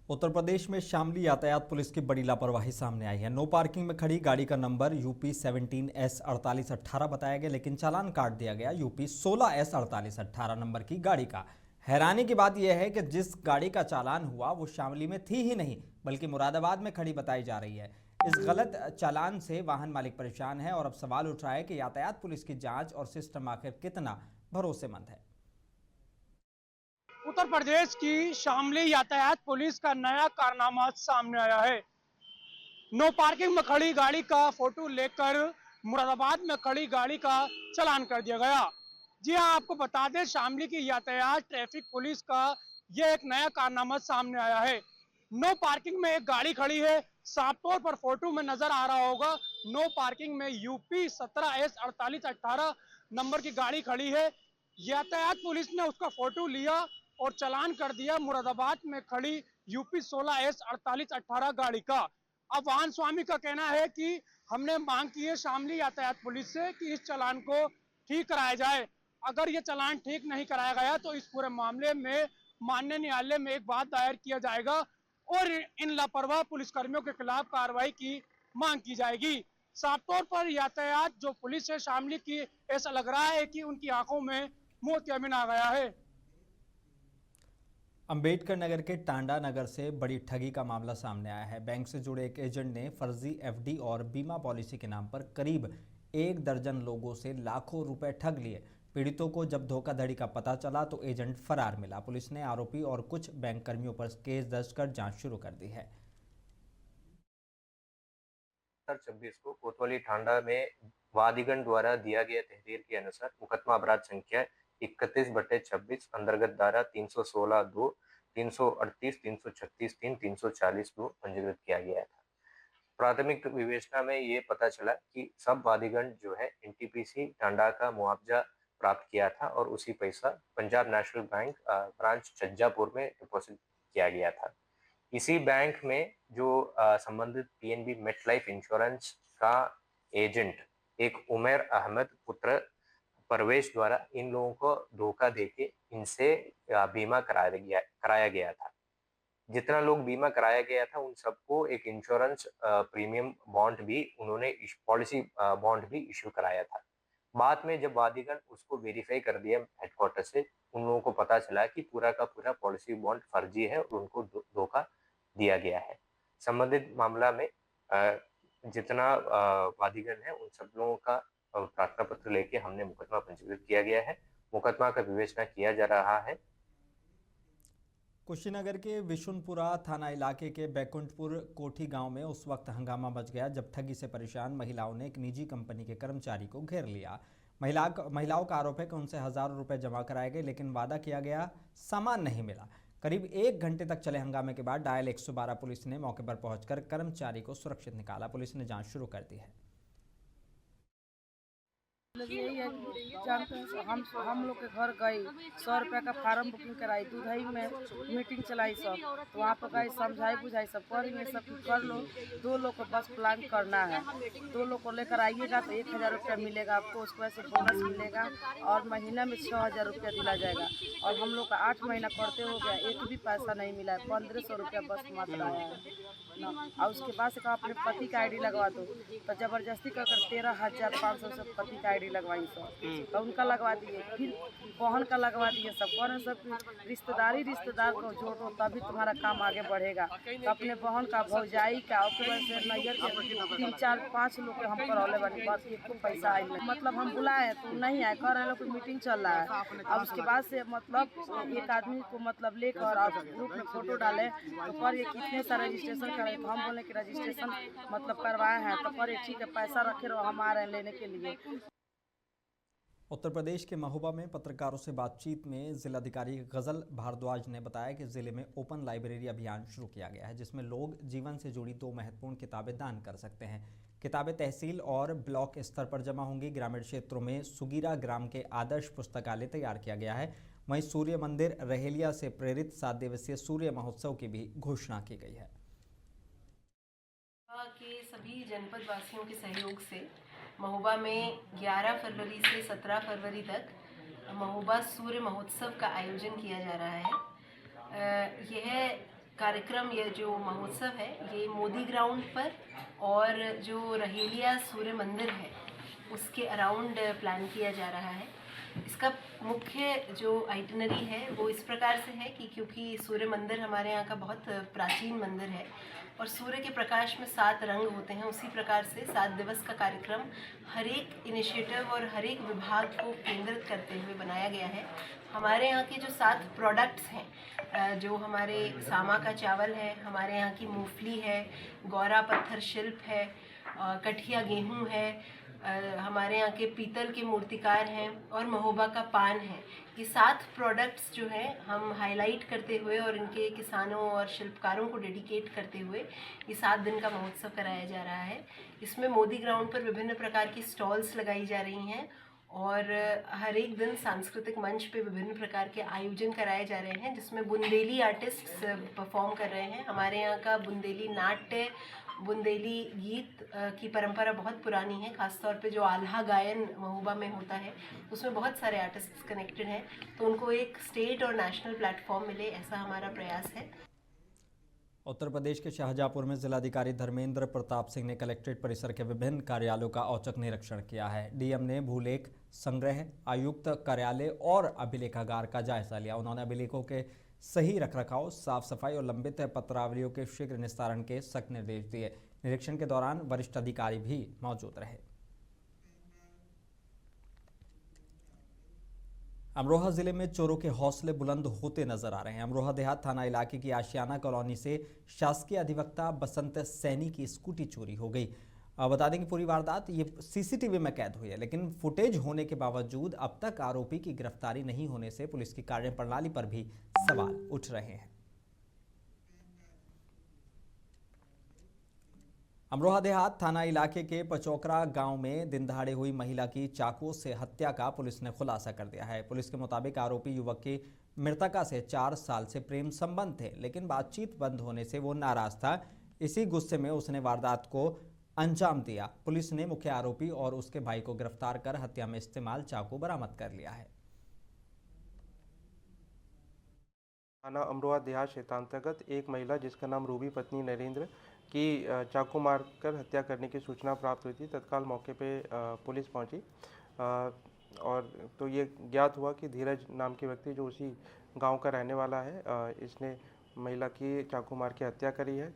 उत्तर प्रदेश में शामली यातायात पुलिस की बड़ी लापरवाही सामने आई है। नो पार्किंग में खड़ी गाड़ी का नंबर यूपी 17S4818 बताया गया, लेकिन चालान काट दिया गया यूपी 16S4818 नंबर की गाड़ी का। हैरानी की बात यह है कि जिस गाड़ी का चालान हुआ वो शामली में थी ही नहीं, बल्कि मुरादाबाद में खड़ी बताई जा रही है। इस गलत चालान से वाहन मालिक परेशान है और अब सवाल उठ रहा है कि यातायात पुलिस की जांच और सिस्टम आखिर कितना भरोसेमंद है। उत्तर प्रदेश की शामली यातायात पुलिस का नया कारनामा सामने आया है। नो पार्किंग में खड़ी गाड़ी का फोटो लेकर मुरादाबाद में खड़ी गाड़ी का चालान कर दिया गया। जी हां, आपको बता दें, शामली की यातायात ट्रैफिक पुलिस का यह एक नया कारनामा सामने आया है। नो पार्किंग में एक गाड़ी खड़ी है, साफ तौर पर फोटो में नजर आ रहा होगा। नो पार्किंग में यूपी 17S4818 नंबर की गाड़ी खड़ी है। यातायात पुलिस ने उसका फोटो लिया और चालान कर दिया मुरादाबाद में खड़ी यूपी 16S4818 गाड़ी का। अब वाहन स्वामी का कहना है कि हमने मांग की है शामली यातायात पुलिस से कि इस चालान को ठीक कराया जाए। अगर ये चालान ठीक नहीं कराया गया तो इस पूरे मामले में माननीय न्यायालय में एक बात दायर किया जाएगा और इन लापरवाह पुलिसकर्मियों के खिलाफ कार्रवाई की मांग की जाएगी। साफ तौर पर यातायात जो पुलिस है शामली की, ऐसा लग रहा है कि उनकी आंखों में मोतियाबिंद आ गया है। अंबेडकर नगर के टांडा नगर से बड़ी ठगी का मामला सामने आया है। बैंक से जुड़े एक एजेंट ने फर्जी एफडी और बीमा पॉलिसी के नाम पर करीब 1 दर्जन लोगों से लाखों रुपए ठग लिए। पीड़ितों को जब धोखाधड़ी का पता चला तो एजेंट फरार मिला। पुलिस ने आरोपी और कुछ बैंक कर्मियों पर केस दर्ज कर जांच शुरू कर दी है। 26 को कोतवाली ठांडा में वादीगण द्वारा दिया गया तहरीर के अनुसार मुकदमा अपराध संख्या 31/26 अंतर्गत धारा 316(2), 338, 336(3), 340(2) पंजीकृत किया गया था। प्राथमिक विवेचना में ये पता चला कि सब वादीगण जो है एनटीपीसी टांडा का मुआवजा प्राप्त किया था और उसी पैसा Punjab national bank branch Chhajjapur में डिपॉजिट किया गया था। इसी बैंक में जो संबंधित पीएनबी मेट लाइफ इंश्योरेंस का एजेंट एक उमर अहमद पुत्र परवेश द्वारा इन लोगों को धोखा देके इनसे बीमा कराया गया था। जितना लोग बीमा कराया गया था उन सबको एक इंश्योरेंस प्रीमियम बॉन्ड भी उन्होंने पॉलिसी बॉन्ड भी इश्यू कराया था। बाद में जब वादीगण उसको वेरीफाई कर दिया हेडक्वार्टर से, उन लोगों को पता चला कि पूरा का पूरा पॉलिसी बॉन्ड फर्जी है और उनको धोखा दिया गया है। संबंधित मामला में जितना वादीगण है उन सब लोगों का प्रार्थना पत्र लेके हमने मुकदमा पंजीकृत किया गया है। मुकदमा का विवेचना किया जा रहा है। कुशीनगर के विशुनपुरा थाना इलाके के बैकुंठपुर कोठी गांव में उस वक्त हंगामा मच गया जब ठगी से परेशान महिलाओं ने एक निजी कंपनी के कर्मचारी को घेर लिया। महिलाओं का आरोप है कि उनसे हजारों रुपए जमा कराए गए, लेकिन वादा किया गया सामान नहीं मिला। करीब 1 घंटे तक चले हंगामे के बाद डायल 112 पुलिस ने मौके पर पहुंचकर कर्मचारी को सुरक्षित निकाला। पुलिस ने जांच शुरू कर दी है। यही है, जानते हैं हम लोग के घर गई, 100 रुपया का फार्म बुकिंग कराई, दूधई में मीटिंग चलाई सब, तो वहाँ पर गई समझाई बुझाई सब करेंगे, सब कर लो। 2 लोग को बस प्लान करना है, 2 लोग को लेकर आइएगा तो 1000 रुपया मिलेगा आपको, उसको ऐसे बोनस मिलेगा और महीना में 6000 रुपया दिला जाएगा। और हम लोग का 8 महीना करते हो गया, एक भी पैसा नहीं मिला है, 1500 रुपया बस मात्र आया है ना। और उसके बाद से कहा अपने पति का आईडी लगवा दो, तो जबरदस्ती कर 13,500 से पति का आईडी लगवाई सब, तो उनका लगवा दिए, फिर बहन का लगवा दिए, सब कौन सब रिश्तेदार को जोड़ो तभी तुम्हारा काम आगे बढ़ेगा। तो अपने बहन का, भौजाई का, और से नैयर के 3, 4, 5 लोग के हम करौले बनी, बस एक पैसा आई नहीं। मतलब हम बुलाए तो नहीं आए, कह रहे लोग मीटिंग चल रहा है। और उसके बाद से मतलब एक आदमी को मतलब लेकर और ग्रुप में फोटो डाले तो पर ये कितने सारे रजिस्ट्रेशन करे, तो हम बोले कि रजिस्ट्रेशन मतलब करवाए हैं, तो पर ठीक है पैसा रखे रहो, हम आ रहे हैं लेने के लिए। उत्तर प्रदेश के महोबा में पत्रकारों से बातचीत में जिलाधिकारी गजल भारद्वाज ने बताया कि जिले में ओपन लाइब्रेरी अभियान शुरू किया गया है, जिसमें लोग जीवन से जुड़ी 2 महत्वपूर्ण किताबें दान कर सकते हैं। किताबें तहसील और ब्लॉक स्तर पर जमा होंगी। ग्रामीण क्षेत्रों में सुगीरा ग्राम के आदर्श पुस्तकालय तैयार किया गया है। वहीं सूर्य मंदिर रहेलिया से प्रेरित 7 दिवसीय सूर्य महोत्सव की भी घोषणा की गई है। के सभी जनपद वासियों के सहयोग से महोबा में 11 फरवरी से 17 फरवरी तक महोबा सूर्य महोत्सव का आयोजन किया जा रहा है। यह कार्यक्रम ये जो महोत्सव है ये मोदी ग्राउंड पर और जो रहेलिया सूर्य मंदिर है उसके अराउंड प्लान किया जा रहा है। इसका मुख्य जो आइटिनरी है वो इस प्रकार से है कि क्योंकि सूर्य मंदिर हमारे यहाँ का बहुत प्राचीन मंदिर है और सूर्य के प्रकाश में 7 रंग होते हैं, उसी प्रकार से 7 दिवस का कार्यक्रम हर एक इनिशिएटिव और हर एक विभाग को केंद्रित करते हुए बनाया गया है। हमारे यहाँ के जो 7 प्रोडक्ट्स हैं, जो हमारे सामा का चावल है, हमारे यहाँ की मूंगफली है, गौरा पत्थर शिल्प है, कठिया गेहूँ है, हमारे यहाँ के पीतल के मूर्तिकार हैं और महोबा का पान है। ये 7 प्रोडक्ट्स जो हैं हम हाईलाइट करते हुए और इनके किसानों और शिल्पकारों को डेडिकेट करते हुए ये 7 दिन का महोत्सव कराया जा रहा है। इसमें मोदी ग्राउंड पर विभिन्न प्रकार की स्टॉल्स लगाई जा रही हैं और हर एक दिन सांस्कृतिक मंच पे विभिन्न प्रकार के आयोजन कराए जा रहे हैं जिसमें बुंदेली आर्टिस्ट्स परफॉर्म कर रहे हैं। हमारे यहाँ का बुंदेली नाट्य, बुंदेली गीत की परंपरा बहुत पुरानी है, खासतौर पे जो आल्हा गायन महोबा में होता है उसमें बहुत सारे आर्टिस्ट्स कनेक्टेड हैं, तो उनको एक स्टेट और नेशनल प्लेटफॉर्म मिले ऐसा हमारा प्रयास है। उत्तर प्रदेश के शाहजहाँपुर में जिलाधिकारी धर्मेंद्र प्रताप सिंह ने कलेक्ट्रेट परिसर के विभिन्न कार्यालयों का औचक निरीक्षण किया है। डीएम ने भूलेख संग्रह, आयुक्त कार्यालय और अभिलेखागार का जायजा लिया। उन्होंने अभिलेखों के सही रखरखाव, साफ सफाई और लंबित पत्रावलियों के शीघ्र निस्तारण के सख्त निर्देश दिए। निरीक्षण के दौरान वरिष्ठ अधिकारी भी मौजूद रहे। अमरोहा जिले में चोरों के हौसले बुलंद होते नजर आ रहे हैं। अमरोहा देहात थाना इलाके की आशियाना कॉलोनी से शासकीय अधिवक्ता बसंत सैनी की स्कूटी चोरी हो गई। बता दें कि पूरी वारदात ये सीसीटीवी में कैद हुई है, लेकिन फुटेज होने के बावजूद अब तक आरोपी की गिरफ्तारी नहीं होने से पुलिस की कार्यप्रणाली पर भी सवाल उठ रहे हैं। अमरोहा देहात थाना इलाके के पचौकरा गांव में दिन दहाड़े हुई महिला की चाकू से हत्या का पुलिस ने खुलासा कर दिया है। पुलिस के मुताबिक आरोपी युवक की मृतका से 4 साल से प्रेम संबंध थे, लेकिन बातचीत बंद होने से वो नाराज था। इसी गुस्से में उसने वारदात को अंजाम दिया। पुलिस ने मुख्य आरोपी और उसके भाई को गिरफ्तार कर हत्या में इस्तेमाल चाकू बरामद कर लिया है। थाना अमरोहा देहात क्षेत्रांतर्गत एक महिला जिसका नाम रूबी पत्नी नरेंद्र की चाकू मारकर हत्या करने की सूचना प्राप्त हुई थी। तत्काल मौके पे पुलिस पहुंची और तो ये ज्ञात हुआ कि धीरज नाम के व्यक्ति जो उसी गांव का रहने वाला है, इसने महिला की चाकू मार के हत्या करी है।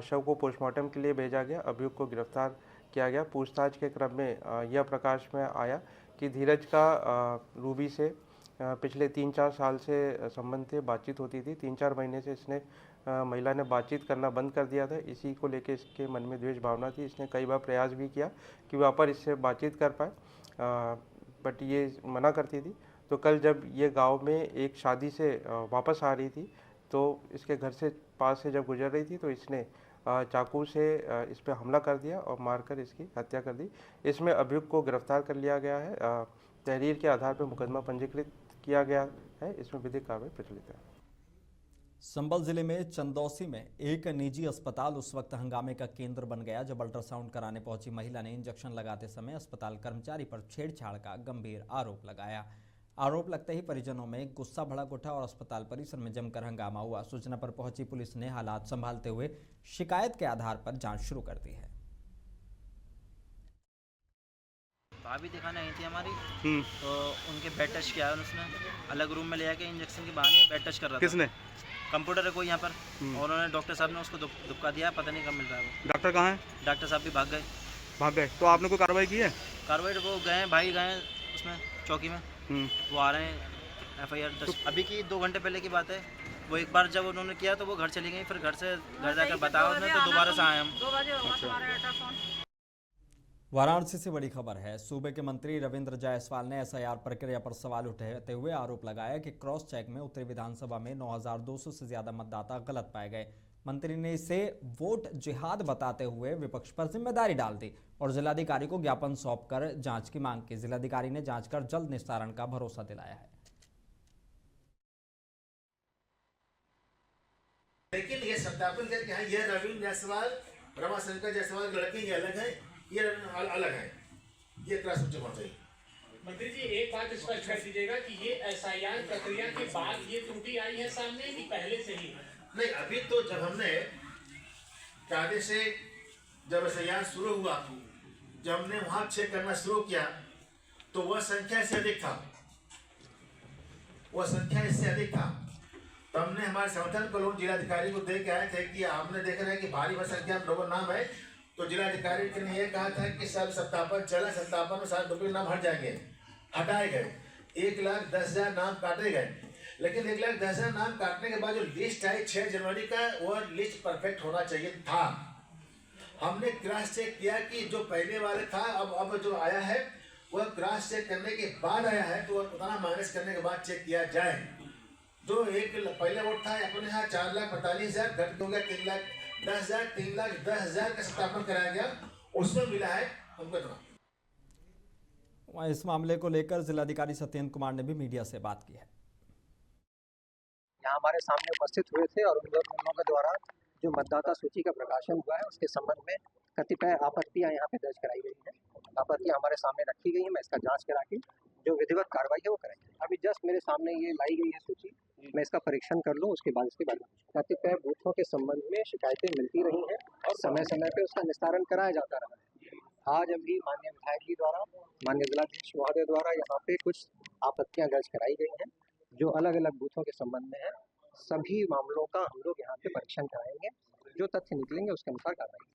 शव को पोस्टमार्टम के लिए भेजा गया। अभियुक्त को गिरफ्तार किया गया। पूछताछ के क्रम में यह प्रकाश में आया कि धीरज का रूबी से पिछले 3-4 साल से संबंध थे, बातचीत होती थी। 3-4 महीने से इसने महिला ने बातचीत करना बंद कर दिया था। इसी को लेकर इसके मन में द्वेष भावना थी। इसने कई बार प्रयास भी किया कि वापस इससे बातचीत कर पाए, बट ये मना करती थी। तो कल जब ये गांव में एक शादी से वापस आ रही थी तो इसके घर से पास से जब गुजर रही थी तो इसने चाकू से इस पर हमला कर दिया और मारकर इसकी हत्या कर दी। इसमें अभियुक्त को गिरफ्तार कर लिया गया है। तहरीर के आधार पर मुकदमा पंजीकृत किया गया है। इसमें विधिक कार्रवाई प्रचलित है। संभल जिले में चंदौसी में एक निजी अस्पताल उस वक्त हंगामे का केंद्र बन गया जब अल्ट्रासाउंड कराने पहुंची महिला ने इंजेक्शन लगाते समय अस्पताल कर्मचारी पर छेड़छाड़ का गंभीर आरोप लगाया। आरोप लगते ही परिजनों में गुस्सा भड़क उठा और अस्पताल परिसर में जमकर हंगामा हुआ। सूचना पर पहुंची पुलिस ने हालात संभालते हुए शिकायत के आधार पर जांच शुरू कर दी है। भाभी दिखाने आई थी हमारी, तो उनके बेड टच किया उसने, अलग रूम में ले जाके इंजेक्शन के बहाने बेड टच कर रहा था। किसने? कंप्यूटर है कोई यहाँ पर, और उन्होंने डॉक्टर साहब ने उसको दुबका दिया, पता नहीं कब मिल रहा है वो। डॉक्टर कहाँ है? डॉक्टर साहब भी भाग गए। तो आपने कोई कार्रवाई की है? कार्रवाई वो गए, भाई गए उसमें चौकी में, वो आ रहे हैं FIR दर्ज। अभी की 2 घंटे पहले की बात है। वो एक बार जब उन्होंने किया तो वो घर चली गई, फिर घर जाकर बताया उन्होंने, तो दोबारा से आए हम। वाराणसी से बड़ी खबर है। सूबे के मंत्री रविंद्र जायसवाल ने SIR प्रक्रिया पर सवाल उठाते हुए आरोप लगाया कि क्रॉस चेक में उत्तरी विधानसभा में 9,200 से ज्यादा मतदाता गलत पाए गए। मंत्री ने इसे वोट जिहाद बताते हुए विपक्ष पर जिम्मेदारी डाल दी और जिलाधिकारी को ज्ञापन सौंपकर जांच की मांग की। जिलाधिकारी ने जांच कर जल्द निस्तारण का भरोसा दिलाया है। लेकिन ये सत्यापन करके हाँ, ये रविंद्र जायसवाल, रमाशंकर जायसवाल लड़के ये अलग है, ये अलग है, ये क्रॉस चेक होना चाहिए। मंत्री जी एक बात स्पष्ट कर दीजिएगा कि ये SIR प्रक्रिया के बाद ये त्रुटि आई है सामने कि पहले से ही? नहीं, अभी तो जब हमने कायदे से जब संज्ञान शुरू हुआ, जब हमने वहां चेक करना शुरू किया तो वह संख्या से अधिक था, वह संख्या इससे अधिक था। तो हमने हमारे संगठन को लोग जिलाधिकारी को दे के आए थे कि आपने देखा है कि भारी संख्या में लोगों नाम है, तो जिलाधिकारी ने यह कहा था कि सब सत्यापन चला, सत्यापन में सारे डुप्लीकेट नाम हट जाएंगे, हटाए गए। 1,10,000 नाम काटे गए, लेकिन 1,10,000 नाम काटने के बाद जो लिस्ट आई 6 जनवरी का, वह लिस्ट परफेक्ट होना चाहिए था। हमने क्रॉस चेक किया कि जो पहले वाले था अब जो आया है वह क्रॉस चेक करने के बाद आया है, तो वह उतना माइनस करने के बाद चेक किया जाए। जो एक पहले वोट था अपने यहाँ 4,45,000 घट हो गया 3,10,000, 3,10,000 का सत्यापन कराया गया, उसमें मिला है हमको इतना। वहीं इस मामले को लेकर जिलाधिकारी सत्येंद्र कुमार ने भी मीडिया से बात की है। यहाँ हमारे सामने उपस्थित हुए थे और उन लोगों के द्वारा जो मतदाता सूची का प्रकाशन हुआ है उसके संबंध में कतिपय आपत्तियां यहाँ पे दर्ज कराई गई हैं। आपत्तियां हमारे सामने रखी गई हैं, मैं इसका जांच करा के जो विधिवत कार्रवाई है वो करेंगे। अभी जस्ट मेरे सामने ये लाई गई है सूची, मैं इसका परीक्षण कर लूँ, उसके बाद इसके बारे में कतिपय बूथों के संबंध में शिकायतें मिलती रही हैं और समय समय पर उसका निस्तारण कराया जाता रहा है। आज अभी माननीय विधायक जी द्वारा, माननीय जिलाधीश महोदय द्वारा यहाँ पे कुछ आपत्तियां दर्ज कराई गई हैं जो अलग अलग बूथों के संबंध में है। सभी मामलों का हम लोग यहाँ पे परीक्षण कराएंगे, जो तथ्य निकलेंगे उसके अनुसार कार्रवाई।